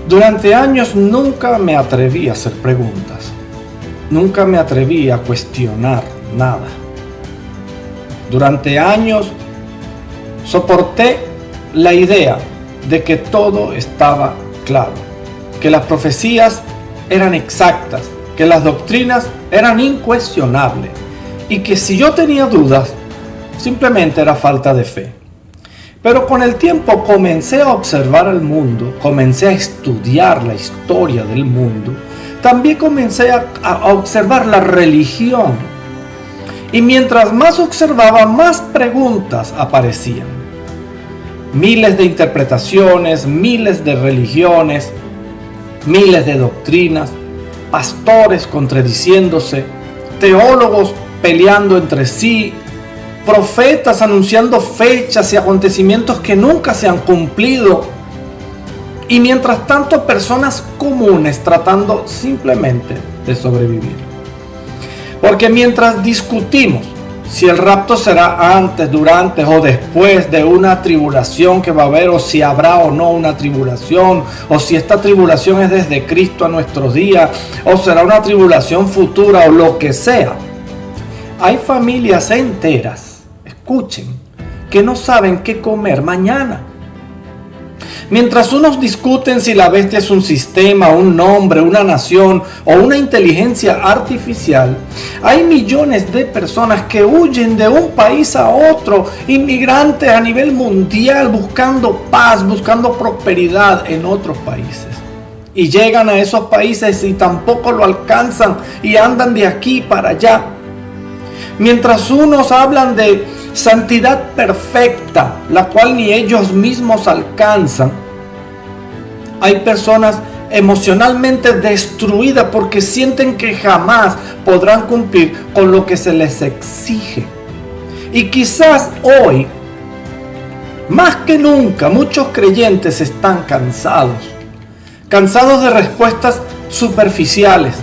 Durante años nunca me atreví a hacer preguntas. Nunca me atreví a cuestionar nada. Durante años soporté la idea de que todo estaba claro, que las profecías eran exactas, que las doctrinas eran incuestionables y que si yo tenía dudas, simplemente era falta de fe. Pero con el tiempo comencé a observar el mundo, comencé a estudiar la historia del mundo, también comencé a observar la religión. Y mientras más observaba, más preguntas aparecían. Miles de interpretaciones, miles de religiones, miles de doctrinas, pastores contradiciéndose, teólogos peleando entre sí, profetas anunciando fechas y acontecimientos que nunca se han cumplido. Y mientras tanto, personas comunes tratando simplemente de sobrevivir. Porque mientras discutimos si el rapto será antes, durante o después de una tribulación que va a haber, o si habrá o no una tribulación, o si esta tribulación es desde Cristo a nuestros días, o será una tribulación futura, o lo que sea, hay familias enteras, escuchen, que no saben qué comer mañana. Mientras unos discuten si la bestia es un sistema, un nombre, una nación o una inteligencia artificial, hay millones de personas que huyen de un país a otro, inmigrantes a nivel mundial buscando paz, buscando prosperidad en otros países. Y llegan a esos países y tampoco lo alcanzan y andan de aquí para allá. Mientras unos hablan de santidad perfecta, la cual ni ellos mismos alcanzan, hay personas emocionalmente destruidas porque sienten que jamás podrán cumplir con lo que se les exige. Y quizás hoy, más que nunca, muchos creyentes están cansados de respuestas superficiales,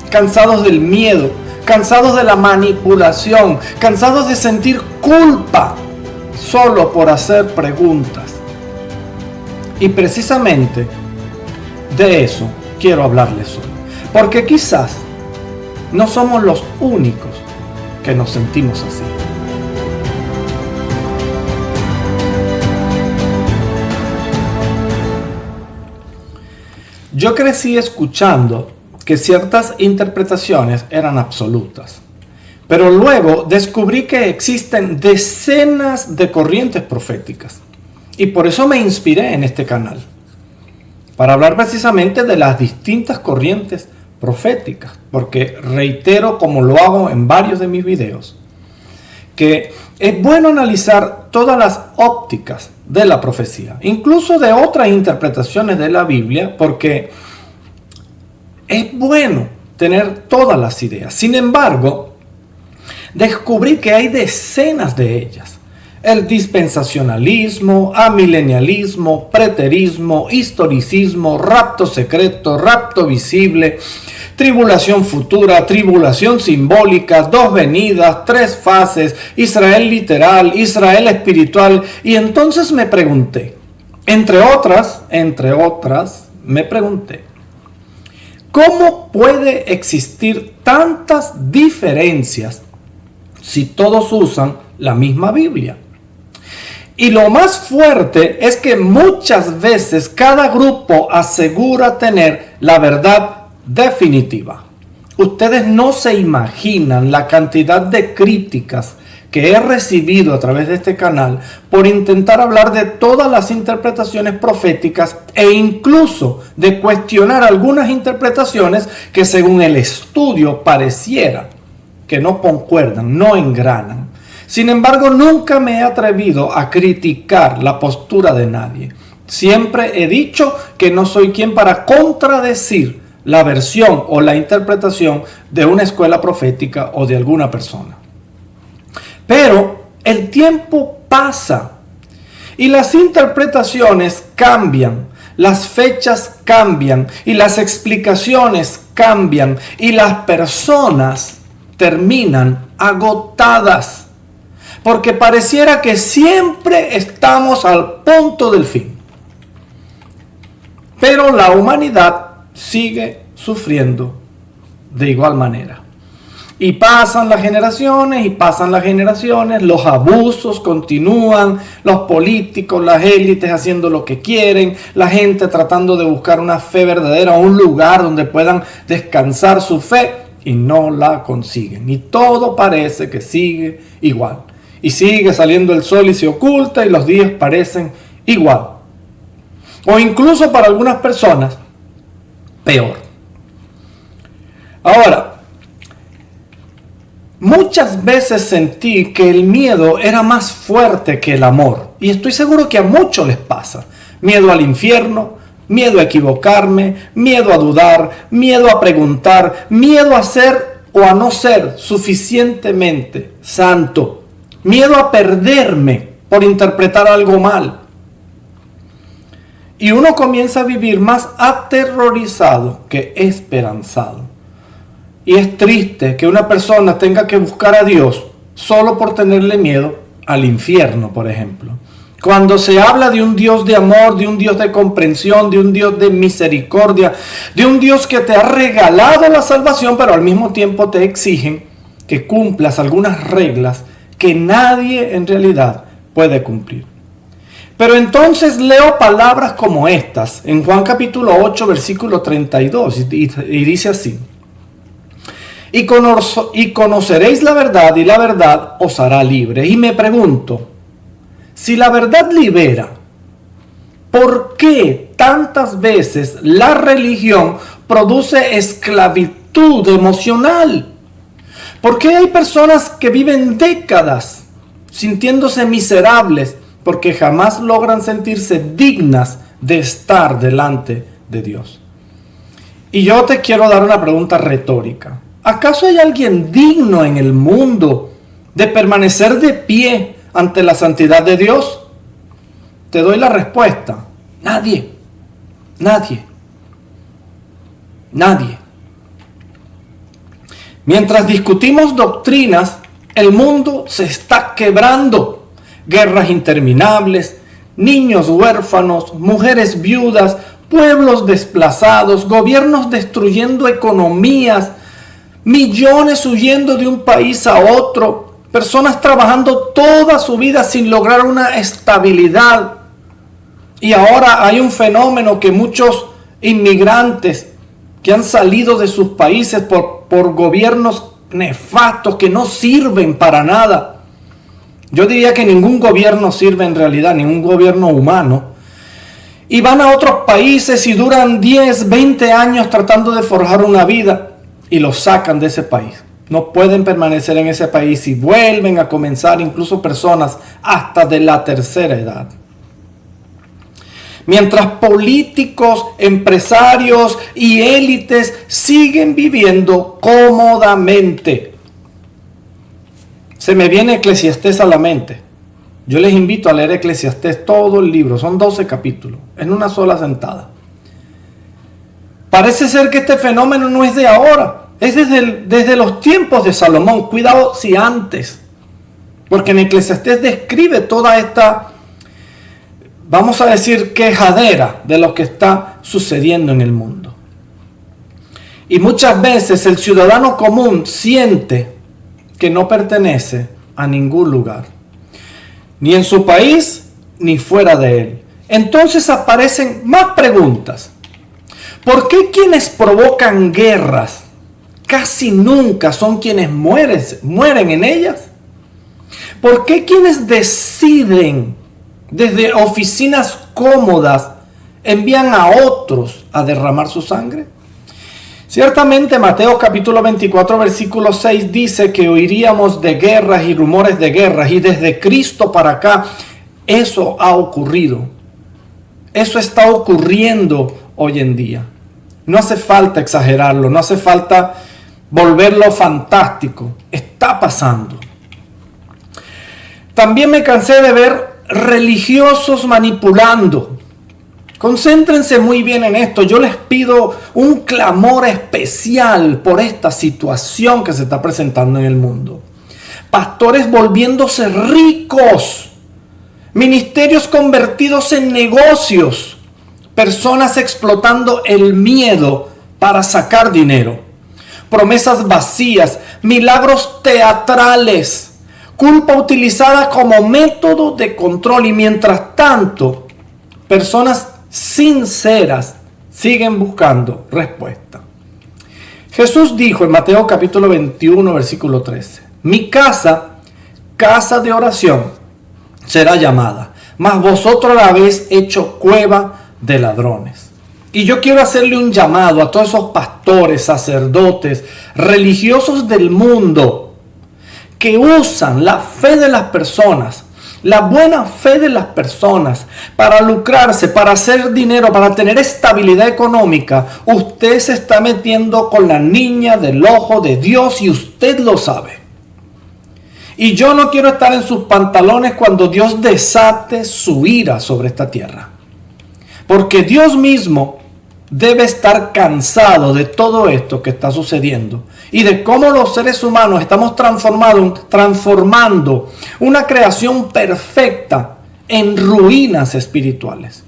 cansados del miedo, cansados de la manipulación, cansados de sentir culpa solo por hacer preguntas. Y precisamente de eso quiero hablarles hoy. Porque quizás no somos los únicos que nos sentimos así. Yo crecí escuchando que ciertas interpretaciones eran absolutas, pero luego descubrí que existen decenas de corrientes proféticas y por eso me inspiré en este canal, para hablar precisamente de las distintas corrientes proféticas, porque reitero, como lo hago en varios de mis videos, que es bueno analizar todas las ópticas de la profecía, incluso de otras interpretaciones de la Biblia, porque es bueno tener todas las ideas. Sin embargo, descubrí que hay decenas de ellas. El dispensacionalismo, amilenialismo, preterismo, historicismo, rapto secreto, rapto visible, tribulación futura, tribulación simbólica, dos venidas, tres fases, Israel literal, Israel espiritual. Y entonces me pregunté, entre otras, me pregunté, ¿cómo puede existir tantas diferencias si todos usan la misma Biblia? Y lo más fuerte es que muchas veces cada grupo asegura tener la verdad definitiva. Ustedes no se imaginan la cantidad de críticas que he recibido a través de este canal por intentar hablar de todas las interpretaciones proféticas e incluso de cuestionar algunas interpretaciones que según el estudio pareciera que no concuerdan, no engranan. Sin embargo, nunca me he atrevido a criticar la postura de nadie. Siempre he dicho que no soy quien para contradecir la versión o la interpretación de una escuela profética o de alguna persona. Pero el tiempo pasa y las interpretaciones cambian, las fechas cambian y las explicaciones cambian y las personas terminan agotadas porque pareciera que siempre estamos al punto del fin. Pero la humanidad sigue sufriendo de igual manera. Y pasan las generaciones y pasan las generaciones, los abusos continúan, los políticos, las élites haciendo lo que quieren, la gente tratando de buscar una fe verdadera, un lugar donde puedan descansar su fe y no la consiguen. Y todo parece que sigue igual. Y sigue saliendo el sol y se oculta y los días parecen igual. O incluso para algunas personas, peor. Ahora, muchas veces sentí que el miedo era más fuerte que el amor. Y estoy seguro que a muchos les pasa. Miedo al infierno, miedo a equivocarme, miedo a dudar, miedo a preguntar, miedo a ser o a no ser suficientemente santo. Miedo a perderme por interpretar algo mal. Y uno comienza a vivir más aterrorizado que esperanzado. Y es triste que una persona tenga que buscar a Dios solo por tenerle miedo al infierno, por ejemplo. Cuando se habla de un Dios de amor, de un Dios de comprensión, de un Dios de misericordia, de un Dios que te ha regalado la salvación, pero al mismo tiempo te exigen que cumplas algunas reglas que nadie en realidad puede cumplir. Pero entonces leo palabras como estas en Juan capítulo 8, versículo 32, y dice así: y conoceréis la verdad, y la verdad os hará libre. Y me pregunto, si la verdad libera, ¿por qué tantas veces la religión produce esclavitud emocional? ¿Por qué hay personas que viven décadas sintiéndose miserables porque jamás logran sentirse dignas de estar delante de Dios? Y yo te quiero dar una pregunta retórica. ¿Acaso hay alguien digno en el mundo de permanecer de pie ante la santidad de Dios? Te doy la respuesta. Nadie. Nadie. Nadie. Mientras discutimos doctrinas, el mundo se está quebrando. Guerras interminables, niños huérfanos, mujeres viudas, pueblos desplazados, gobiernos destruyendo economías, millones huyendo de un país a otro, personas trabajando toda su vida sin lograr una estabilidad. Y ahora hay un fenómeno que muchos inmigrantes que han salido de sus países por gobiernos nefastos que no sirven para nada. Yo diría que ningún gobierno sirve en realidad, ningún gobierno humano. Y van a otros países y duran 10, 20 años tratando de forjar una vida y los sacan de ese país. No pueden permanecer en ese país y vuelven a comenzar, incluso personas hasta de la tercera edad. Mientras políticos, empresarios y élites siguen viviendo cómodamente. Se me viene Eclesiastés a la mente. Yo les invito a leer Eclesiastés, todo el libro. Son 12 capítulos, en una sola sentada. Parece ser que este fenómeno no es de ahora. Es desde los tiempos de Salomón. Cuidado si antes. Porque en Eclesiastés describe toda esta, vamos a decir, quejadera de lo que está sucediendo en el mundo. Y muchas veces el ciudadano común siente que no pertenece a ningún lugar, ni en su país, ni fuera de él. Entonces aparecen más preguntas. ¿Por qué quienes provocan guerras casi nunca son quienes mueren en ellas? ¿Por qué quienes deciden desde oficinas cómodas envían a otros a derramar su sangre? Ciertamente Mateo capítulo 24 versículo 6 dice que oiríamos de guerras y rumores de guerras, y desde Cristo para acá eso ha ocurrido. Eso está ocurriendo hoy en día. No hace falta exagerarlo, no hace falta volverlo fantástico. Está pasando. También me cansé de ver religiosos manipulando. Concéntrense muy bien en esto. Yo les pido un clamor especial por esta situación que se está presentando en el mundo. Pastores volviéndose ricos, ministerios convertidos en negocios, personas explotando el miedo para sacar dinero, promesas vacías, milagros teatrales, culpa utilizada como método de control y mientras tanto, personas sinceras siguen buscando respuesta. Jesús dijo en Mateo capítulo 21, versículo 13, mi casa, casa de oración, será llamada, mas vosotros la habéis hecho cueva de ladrones. Y yo quiero hacerle un llamado a todos esos pastores, sacerdotes, religiosos del mundo que usan la fe de las personas, la buena fe de las personas para lucrarse, para hacer dinero, para tener estabilidad económica. Usted se está metiendo con la niña del ojo de Dios y usted lo sabe. Y yo no quiero estar en sus pantalones cuando Dios desate su ira sobre esta tierra. Porque Dios mismo debe estar cansado de todo esto que está sucediendo y de cómo los seres humanos estamos transformando una creación perfecta en ruinas espirituales.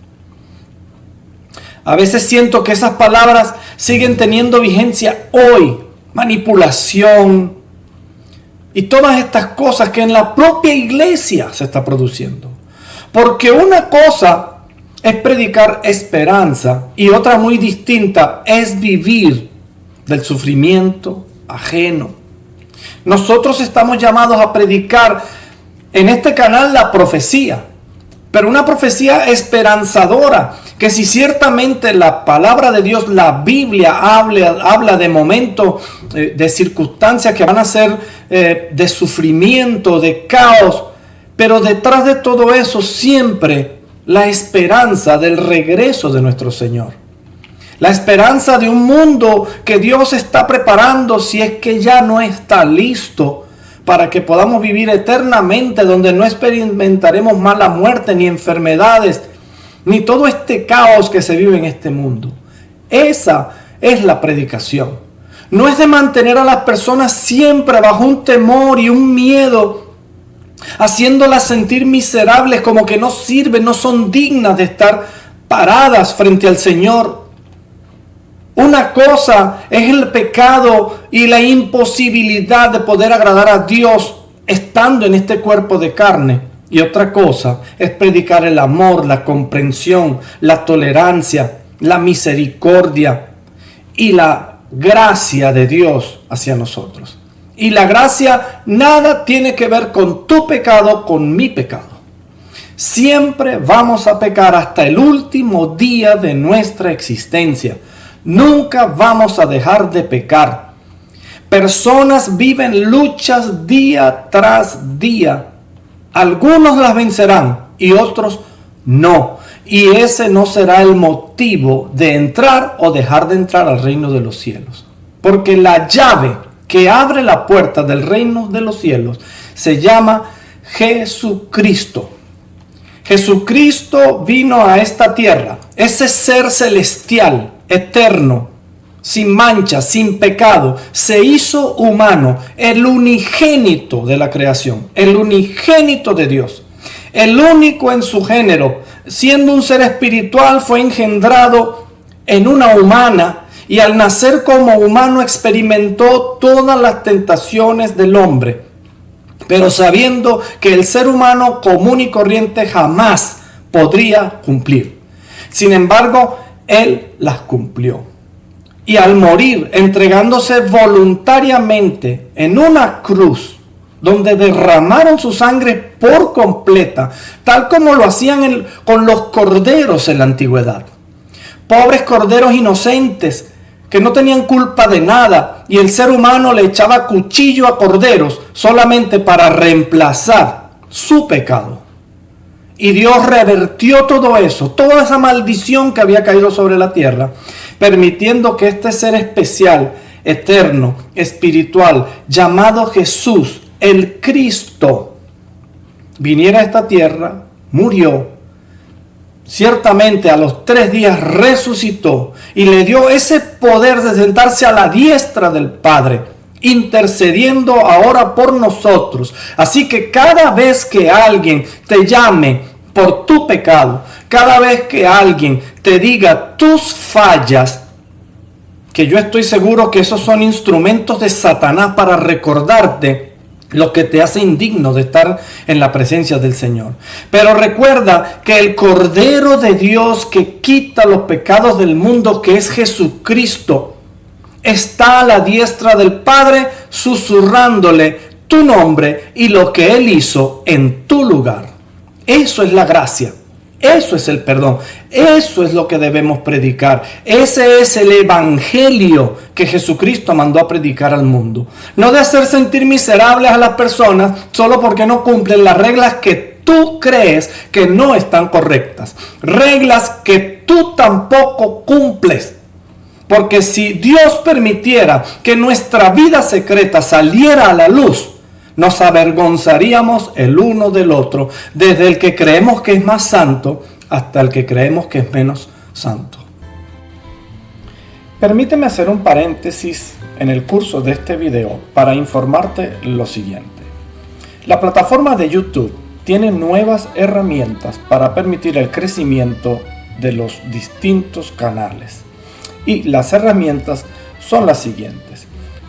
A veces siento que esas palabras siguen teniendo vigencia hoy. Manipulación y todas estas cosas que en la propia iglesia se está produciendo. Porque una cosa es predicar esperanza y otra muy distinta es vivir del sufrimiento ajeno. Nosotros estamos llamados a predicar en este canal la profecía, pero una profecía esperanzadora, que si ciertamente la palabra de Dios, la Biblia habla de momentos, de circunstancias que van a ser de sufrimiento, de caos, pero detrás de todo eso siempre la esperanza del regreso de nuestro Señor. La esperanza de un mundo que Dios está preparando si es que ya no está listo para que podamos vivir eternamente, donde no experimentaremos mala muerte, ni enfermedades, ni todo este caos que se vive en este mundo. Esa es la predicación. No es de mantener a las personas siempre bajo un temor y un miedo, haciéndolas sentir miserables, como que no sirven, no son dignas de estar paradas frente al Señor. Una cosa es el pecado y la imposibilidad de poder agradar a Dios estando en este cuerpo de carne. Y otra cosa es predicar el amor, la comprensión, la tolerancia, la misericordia y la gracia de Dios hacia nosotros. Y la gracia nada tiene que ver con tu pecado, con mi pecado. Siempre vamos a pecar hasta el último día de nuestra existencia. Nunca vamos a dejar de pecar. Personas viven luchas día tras día. Algunos las vencerán y otros no. Y ese no será el motivo de entrar o dejar de entrar al reino de los cielos. Porque la llave que abre la puerta del reino de los cielos se llama Jesucristo. Jesucristo vino a esta tierra, ese ser celestial, eterno, sin mancha, sin pecado, se hizo humano, el unigénito de la creación, el unigénito de Dios, el único en su género, siendo un ser espiritual, fue engendrado en una humana y al nacer como humano experimentó todas las tentaciones del hombre, pero sabiendo que el ser humano común y corriente jamás podría cumplir. Sin embargo, Él las cumplió. Y al morir, entregándose voluntariamente en una cruz, donde derramaron su sangre por completa, tal como lo hacían con los corderos en la antigüedad. Pobres corderos inocentes que no tenían culpa de nada, y el ser humano le echaba cuchillo a corderos solamente para reemplazar su pecado. Y Dios revertió todo eso, toda esa maldición que había caído sobre la tierra, permitiendo que este ser especial, eterno, espiritual, llamado Jesús, el Cristo, viniera a esta tierra, murió, ciertamente a los 3 días resucitó y le dio ese poder de sentarse a la diestra del Padre, intercediendo ahora por nosotros. Así que cada vez que alguien te llame por tu pecado, Cada vez que alguien te diga tus fallas, que yo estoy seguro que esos son instrumentos de Satanás para recordarte lo que te hace indigno de estar en la presencia del Señor. Pero recuerda que el Cordero de Dios que quita los pecados del mundo, que es Jesucristo, está a la diestra del Padre susurrándole tu nombre y lo que Él hizo en tu lugar. Eso es la gracia. Eso es el perdón. Eso es lo que debemos predicar. Ese es el evangelio que Jesucristo mandó a predicar al mundo. No de hacer sentir miserables a las personas solo porque no cumplen las reglas que tú crees que no están correctas. Reglas que tú tampoco cumples. Porque si Dios permitiera que nuestra vida secreta saliera a la luz, nos avergonzaríamos el uno del otro, desde el que creemos que es más santo hasta el que creemos que es menos santo. Permíteme hacer un paréntesis en el curso de este video para informarte lo siguiente. La plataforma de YouTube tiene nuevas herramientas para permitir el crecimiento de los distintos canales. Y las herramientas son las siguientes.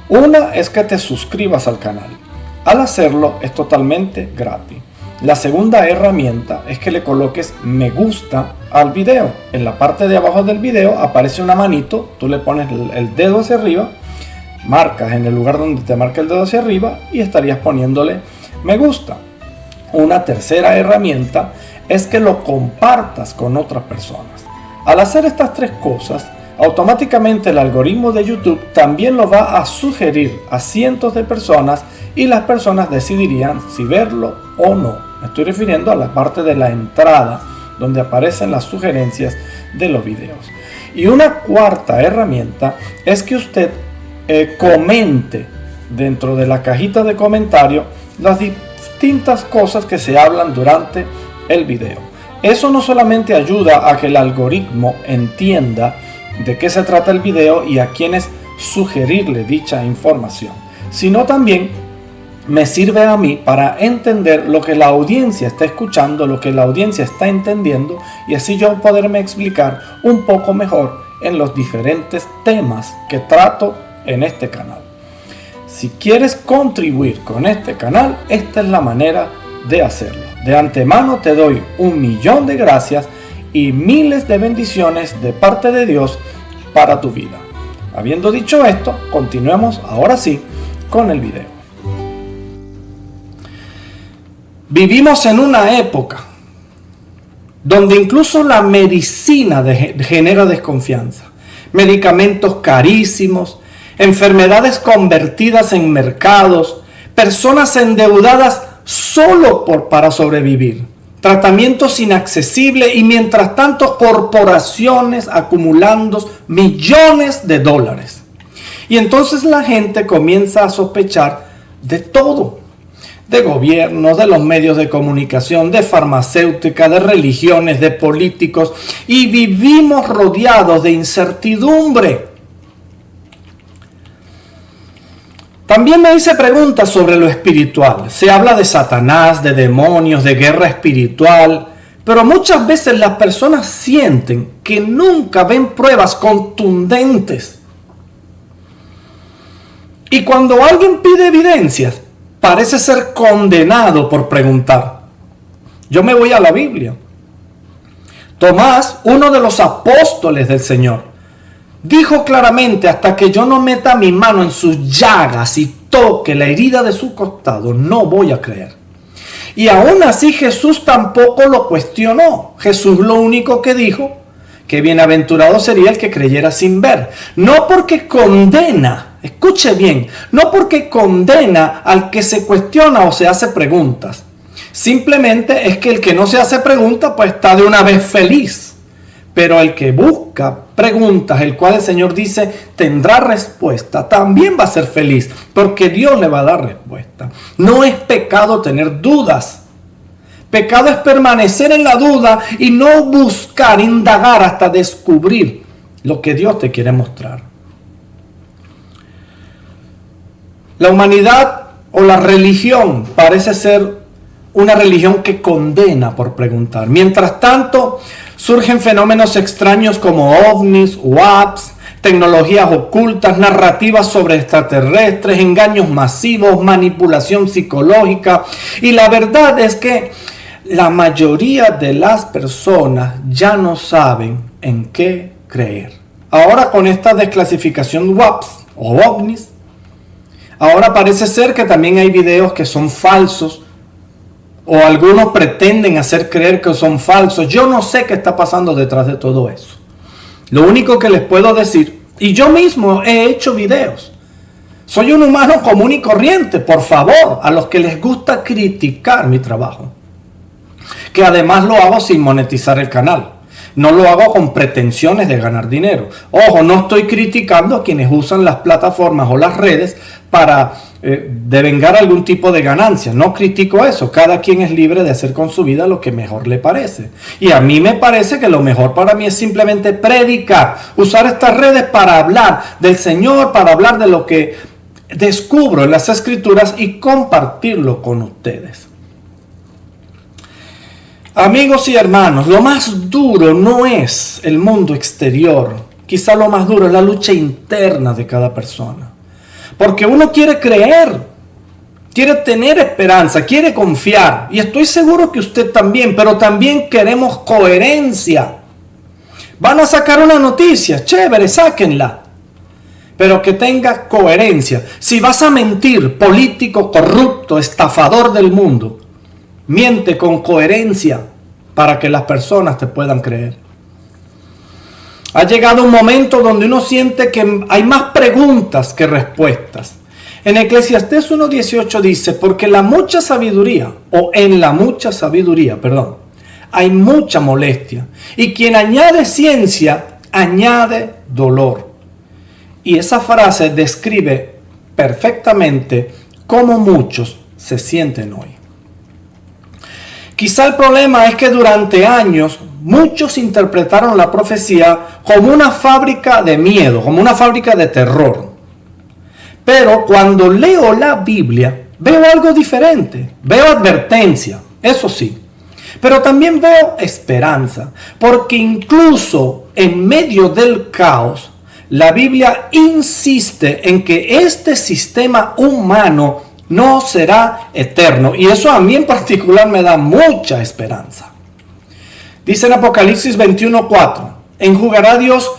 Una es que te suscribas al canal. Al hacerlo es totalmente gratis. La segunda herramienta es que le coloques me gusta al video. En la parte de abajo del video aparece una manito, tú le pones el dedo hacia arriba, marcas en el lugar donde te marca el dedo hacia arriba y estarías poniéndole me gusta. Una tercera herramienta es que lo compartas con otras personas. Al hacer estas tres cosas, automáticamente el algoritmo de YouTube también lo va a sugerir a cientos de personas y las personas decidirían si verlo o no. Me estoy refiriendo a la parte de la entrada donde aparecen las sugerencias de los videos. Y una cuarta herramienta es que usted comente dentro de la cajita de comentarios las distintas cosas que se hablan durante el video. Eso no solamente ayuda a que el algoritmo entienda de qué se trata el video y a quiénes sugerirle dicha información, sino también me sirve a mí para entender lo que la audiencia está escuchando, lo que la audiencia está entendiendo y así yo poderme explicar un poco mejor en los diferentes temas que trato en este canal. Si quieres contribuir con este canal, esta es la manera de hacerlo. De antemano te doy 1.000.000 de gracias y miles de bendiciones de parte de Dios para tu vida. Habiendo dicho esto, continuemos ahora sí con el video. Vivimos en una época donde incluso la medicina genera desconfianza. Medicamentos carísimos, enfermedades convertidas en mercados, personas endeudadas solo para sobrevivir, tratamientos inaccesibles y mientras tanto corporaciones acumulando millones de dólares. Y entonces la gente comienza a sospechar de todo. De gobiernos, de los medios de comunicación, de farmacéutica, de religiones, de políticos, y vivimos rodeados de incertidumbre. También me hice preguntas sobre lo espiritual. Se habla de Satanás, de demonios, de guerra espiritual, pero muchas veces las personas sienten que nunca ven pruebas contundentes. Y cuando alguien pide evidencias, parece ser condenado por preguntar. Yo me voy a la Biblia. Tomás, uno de los apóstoles del Señor, dijo claramente: hasta que yo no meta mi mano en sus llagas y toque la herida de su costado, no voy a creer. Y aún así Jesús tampoco lo cuestionó. Jesús lo único que dijo, que bienaventurado sería el que creyera sin ver. No porque condena, escuche bien, no porque condena al que se cuestiona o se hace preguntas. Simplemente es que el que no se hace preguntas pues está de una vez feliz. Pero el que busca preguntas, el cual el Señor dice tendrá respuesta, también va a ser feliz, porque Dios le va a dar respuesta. No es pecado tener dudas. Pecado es permanecer en la duda y no buscar, indagar hasta descubrir lo que Dios te quiere mostrar. La humanidad o la religión parece ser una religión que condena por preguntar. Mientras tanto, surgen fenómenos extraños como ovnis, WAPs, tecnologías ocultas, narrativas sobre extraterrestres, engaños masivos, manipulación psicológica. Y la verdad es que la mayoría de las personas ya no saben en qué creer. Ahora con esta desclasificación WAPs o ovnis, ahora parece ser que también hay videos que son falsos o algunos pretenden hacer creer que son falsos. Yo no sé qué está pasando detrás de todo eso. Lo único que les puedo decir, y yo mismo he hecho videos, soy un humano común y corriente, por favor, a los que les gusta criticar mi trabajo, que además lo hago sin monetizar el canal, no lo hago con pretensiones de ganar dinero. Ojo, no estoy criticando a quienes usan las plataformas o las redes para devengar algún tipo de ganancia. No critico eso. Cada quien es libre de hacer con su vida lo que mejor le parece. Y a mí me parece que lo mejor para mí es simplemente predicar, usar estas redes para hablar del Señor, para hablar de lo que descubro en las Escrituras y compartirlo con ustedes. Amigos y hermanos, lo más duro no es el mundo exterior. Quizá lo más duro es la lucha interna de cada persona. Porque uno quiere creer, quiere tener esperanza, quiere confiar. Y estoy seguro que usted también, pero también queremos coherencia. Van a sacar una noticia, chévere, sáquenla. Pero que tenga coherencia. Si vas a mentir, político, corrupto, estafador del mundo, miente con coherencia para que las personas te puedan creer. Ha llegado un momento donde uno siente que hay más preguntas que respuestas. En Eclesiastés 1:18 dice, porque en la mucha sabiduría, hay mucha molestia. Y quien añade ciencia, añade dolor. Y esa frase describe perfectamente cómo muchos se sienten hoy. Quizá el problema es que durante años muchos interpretaron la profecía como una fábrica de miedo, como una fábrica de terror. Pero cuando leo la Biblia, veo algo diferente. Veo advertencia, eso sí. Pero también veo esperanza, porque incluso en medio del caos, la Biblia insiste en que este sistema humano no será eterno. Y eso a mí en particular me da mucha esperanza. Dice en Apocalipsis 21:4, enjugará Dios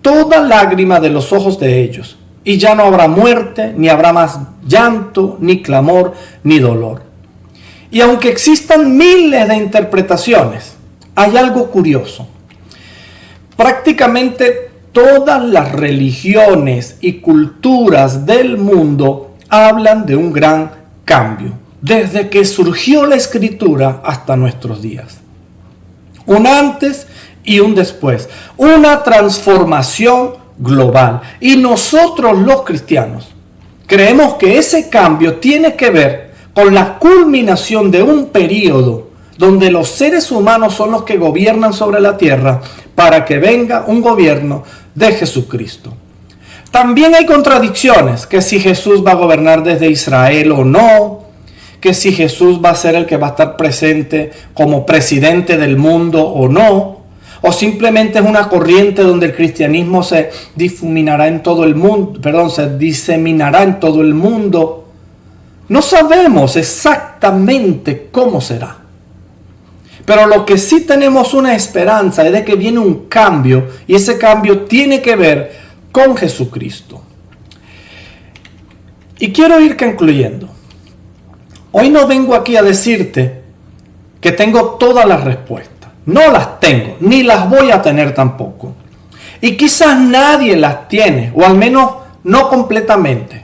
toda lágrima de los ojos de ellos, y ya no habrá muerte, ni habrá más llanto, ni clamor, ni dolor. Y aunque existan miles de interpretaciones, hay algo curioso. Prácticamente todas las religiones y culturas del mundo hablan de un gran cambio, desde que surgió la Escritura hasta nuestros días. Un antes y un después, una transformación global. Y nosotros los cristianos creemos que ese cambio tiene que ver con la culminación de un periodo donde los seres humanos son los que gobiernan sobre la tierra para que venga un gobierno de Jesucristo. También hay contradicciones, que si Jesús va a gobernar desde Israel o no, que si Jesús va a ser el que va a estar presente como presidente del mundo o no, o simplemente es una corriente donde el cristianismo se diseminará en todo el mundo. No sabemos exactamente cómo será. Pero lo que sí tenemos una esperanza es de que viene un cambio, y ese cambio tiene que ver con Jesucristo. Y quiero ir concluyendo. Hoy no vengo aquí a decirte que tengo todas las respuestas. No las tengo, ni las voy a tener tampoco. Y quizás nadie las tiene, o al menos no completamente.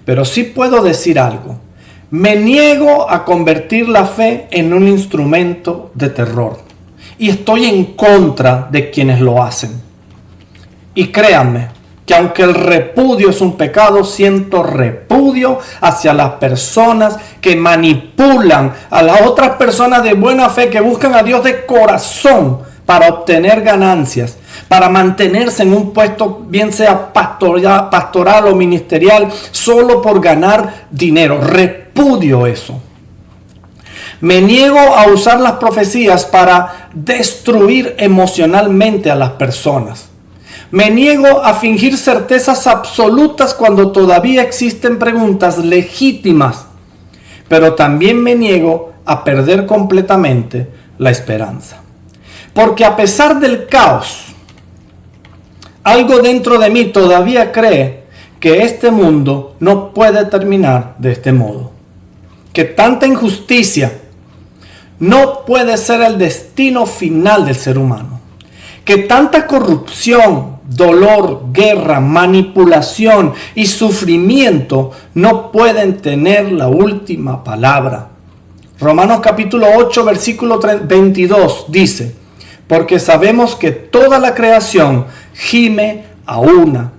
Pero sí puedo decir algo. Me niego a convertir la fe en un instrumento de terror. Y estoy en contra de quienes lo hacen. Y créanme que aunque el repudio es un pecado, siento repudio hacia las personas que manipulan a las otras personas de buena fe, que buscan a Dios de corazón para obtener ganancias, para mantenerse en un puesto, bien sea pastoral o ministerial, solo por ganar dinero. Repudio eso. Me niego a usar las profecías para destruir emocionalmente a las personas. Me niego a fingir certezas absolutas cuando todavía existen preguntas legítimas. Pero también me niego a perder completamente la esperanza. Porque a pesar del caos, algo dentro de mí todavía cree que este mundo no puede terminar de este modo. Que tanta injusticia no puede ser el destino final del ser humano. Que tanta corrupción, dolor, guerra, manipulación y sufrimiento no pueden tener la última palabra. Romanos capítulo 8, versículo 22 dice: porque sabemos que toda la creación gime a una.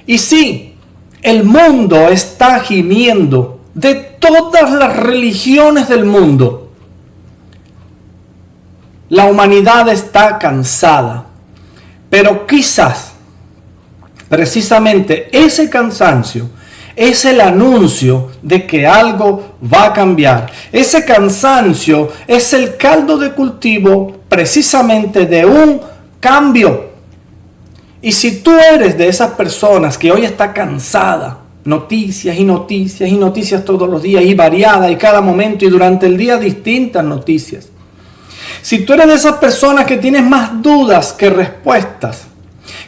Y sí, el mundo está gimiendo, de todas las religiones del mundo. La humanidad está cansada, pero quizás precisamente ese cansancio es el anuncio de que algo va a cambiar. Ese cansancio es el caldo de cultivo precisamente de un cambio. Y si tú eres de esas personas que hoy está cansada, noticias y noticias y noticias todos los días y variadas y cada momento y durante el día distintas noticias. Si tú eres de esas personas que tienes más dudas que respuestas,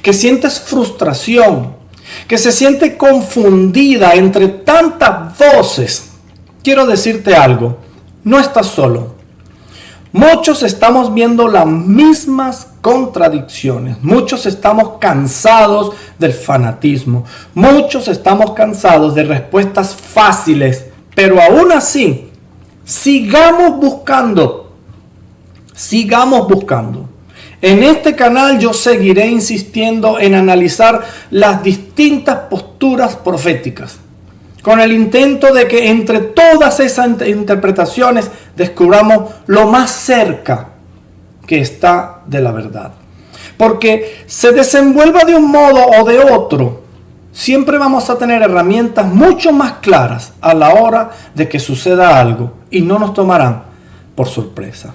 que sientes frustración, que se siente confundida entre tantas voces, quiero decirte algo, no estás solo. Muchos estamos viendo las mismas contradicciones. Muchos estamos cansados del fanatismo. Muchos estamos cansados de respuestas fáciles. Pero aún así, sigamos buscando. Sigamos buscando. En este canal yo seguiré insistiendo en analizar las distintas posturas proféticas, con el intento de que entre todas esas interpretaciones descubramos lo más cerca que está de la verdad. Porque se desenvuelva de un modo o de otro, siempre vamos a tener herramientas mucho más claras a la hora de que suceda algo y no nos tomarán por sorpresa.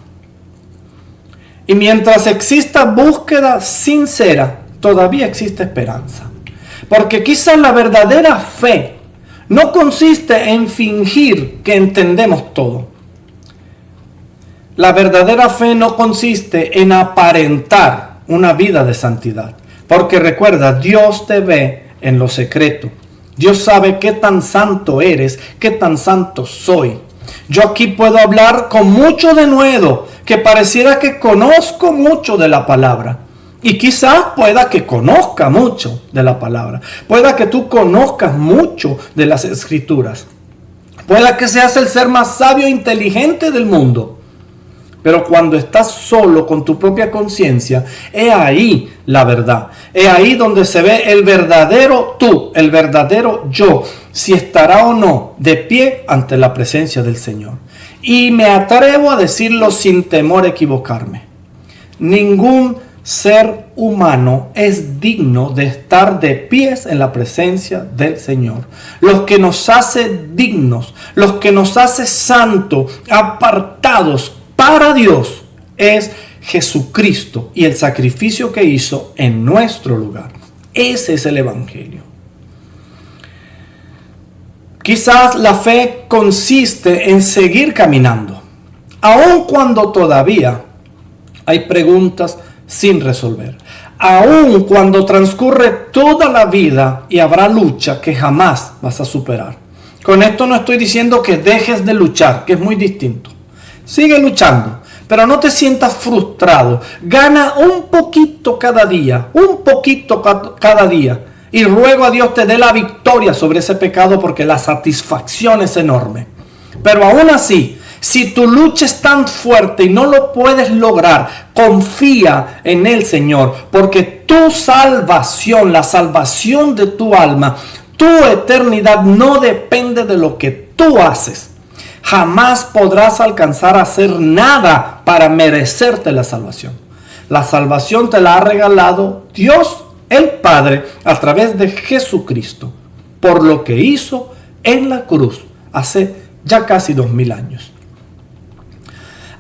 Y mientras exista búsqueda sincera, todavía existe esperanza. Porque quizás la verdadera fe no consiste en fingir que entendemos todo. La verdadera fe no consiste en aparentar una vida de santidad. Porque recuerda, Dios te ve en lo secreto. Dios sabe qué tan santo eres, qué tan santo soy. Yo aquí puedo hablar con mucho denuedo, que pareciera que conozco mucho de la palabra. Y quizás pueda que conozca mucho de la palabra. Pueda que tú conozcas mucho de las escrituras. Pueda que seas el ser más sabio e inteligente del mundo. Pero cuando estás solo con tu propia conciencia, es ahí la verdad. Es ahí donde se ve el verdadero tú, el verdadero yo, si estará o no de pie ante la presencia del Señor. Y me atrevo a decirlo sin temor a equivocarme. Ningún ser humano es digno de estar de pies en la presencia del Señor. Lo que nos hace dignos, lo que nos hace santos, apartados para Dios, es Jesucristo y el sacrificio que hizo en nuestro lugar. Ese es el Evangelio. Quizás la fe consiste en seguir caminando, aun cuando todavía hay preguntas sin resolver. Aun cuando transcurre toda la vida y habrá lucha que jamás vas a superar. Con esto no estoy diciendo que dejes de luchar, que es muy distinto. Sigue luchando, pero no te sientas frustrado. Gana un poquito cada día, un poquito cada día. Y ruego a Dios te dé la victoria sobre ese pecado porque la satisfacción es enorme. Pero aún así, si tu lucha es tan fuerte y no lo puedes lograr, confía en el Señor, porque tu salvación, la salvación de tu alma, tu eternidad no depende de lo que tú haces. Jamás podrás alcanzar a hacer nada para merecerte la salvación. La salvación te la ha regalado Dios, el Padre, a través de Jesucristo, por lo que hizo en la cruz hace ya casi 2000 años.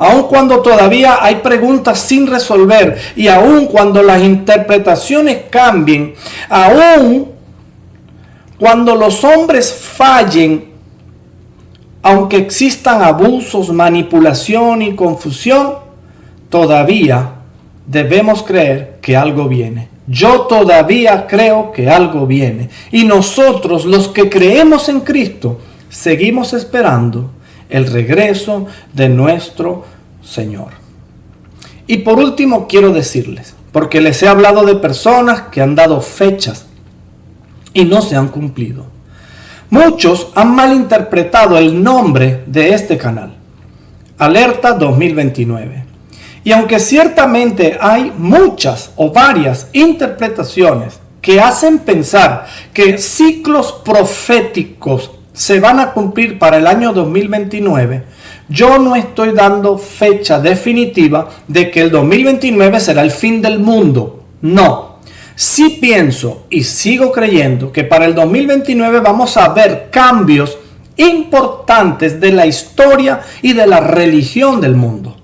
aun cuando todavía hay preguntas sin resolver y aun cuando las interpretaciones cambien, aun cuando los hombres fallen, aunque existan abusos, manipulación y confusión, todavía debemos creer que algo viene. Yo todavía creo que algo viene. Y nosotros, los que creemos en Cristo, seguimos esperando el regreso de nuestro Señor. Y por último quiero decirles, porque les he hablado de personas que han dado fechas y no se han cumplido. Muchos han malinterpretado el nombre de este canal, Alerta 2029. Y aunque ciertamente hay muchas o varias interpretaciones que hacen pensar que ciclos proféticos se van a cumplir para el año 2029, yo no estoy dando fecha definitiva de que el 2029 será el fin del mundo. No. Sí pienso y sigo creyendo que para el 2029 vamos a ver cambios importantes de la historia y de la religión del mundo.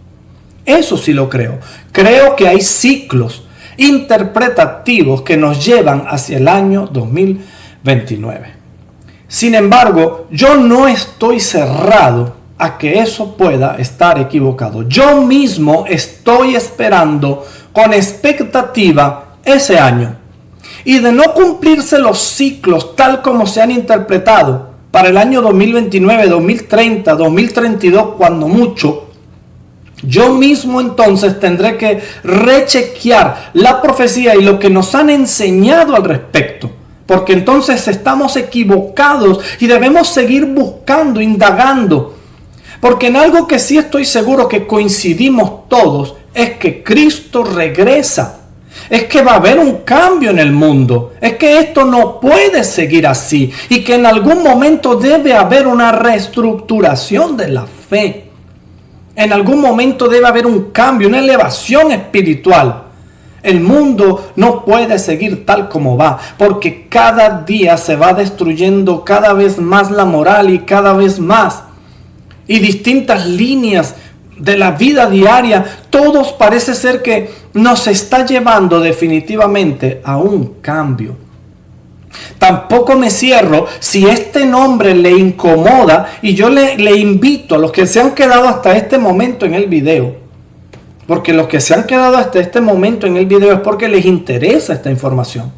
Eso sí lo creo. Creo que hay ciclos interpretativos que nos llevan hacia el año 2029. Sin embargo, yo no estoy cerrado a que eso pueda estar equivocado. Yo mismo estoy esperando con expectativa ese año. Y de no cumplirse los ciclos tal como se han interpretado para el año 2029, 2030, 2032, cuando mucho, yo mismo entonces tendré que rechequear la profecía y lo que nos han enseñado al respecto. Porque entonces estamos equivocados y debemos seguir buscando, indagando. Porque en algo que sí estoy seguro que coincidimos todos es que Cristo regresa. Es que va a haber un cambio en el mundo. Es que esto no puede seguir así. Y que en algún momento debe haber una reestructuración de la fe. En algún momento debe haber un cambio, una elevación espiritual. El mundo no puede seguir tal como va, porque cada día se va destruyendo cada vez más la moral y cada vez más. Y distintas líneas de la vida diaria, todos parece ser que nos está llevando definitivamente a un cambio. Tampoco me cierro si este nombre le incomoda y yo le invito a los que se han quedado hasta este momento en el video, porque los que se han quedado hasta este momento en el video es porque les interesa esta información.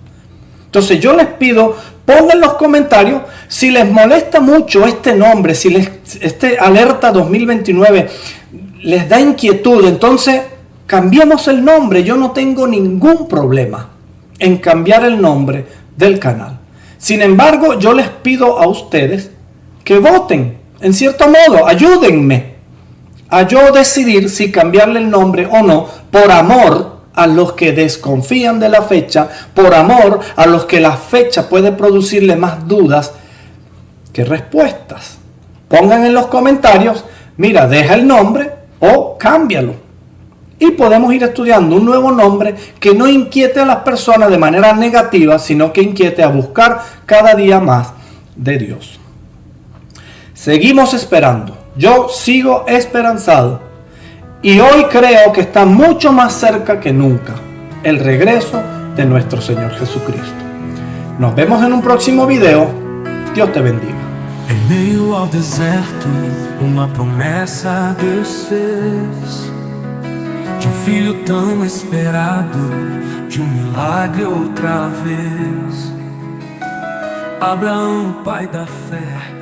Entonces yo les pido, pongan en los comentarios si les molesta mucho este nombre, si este Alerta 2029 les da inquietud, entonces cambiemos el nombre. Yo no tengo ningún problema en cambiar el nombre del canal. Sin embargo, yo les pido a ustedes que voten, en cierto modo, ayúdenme a yo decidir si cambiarle el nombre o no, por amor a los que desconfían de la fecha, por amor a los que la fecha puede producirle más dudas que respuestas. Pongan en los comentarios, mira, deja el nombre o cámbialo. Y podemos ir estudiando un nuevo nombre que no inquiete a las personas de manera negativa, sino que inquiete a buscar cada día más de Dios. Seguimos esperando. Yo sigo esperanzado. Y hoy creo que está mucho más cerca que nunca el regreso de nuestro Señor Jesucristo. Nos vemos en un próximo video. Dios te bendiga. Em meio ao deserto, uma promessa Deus fez. De filho tão esperado, de milagre outra vez. Abraão, pai da fé,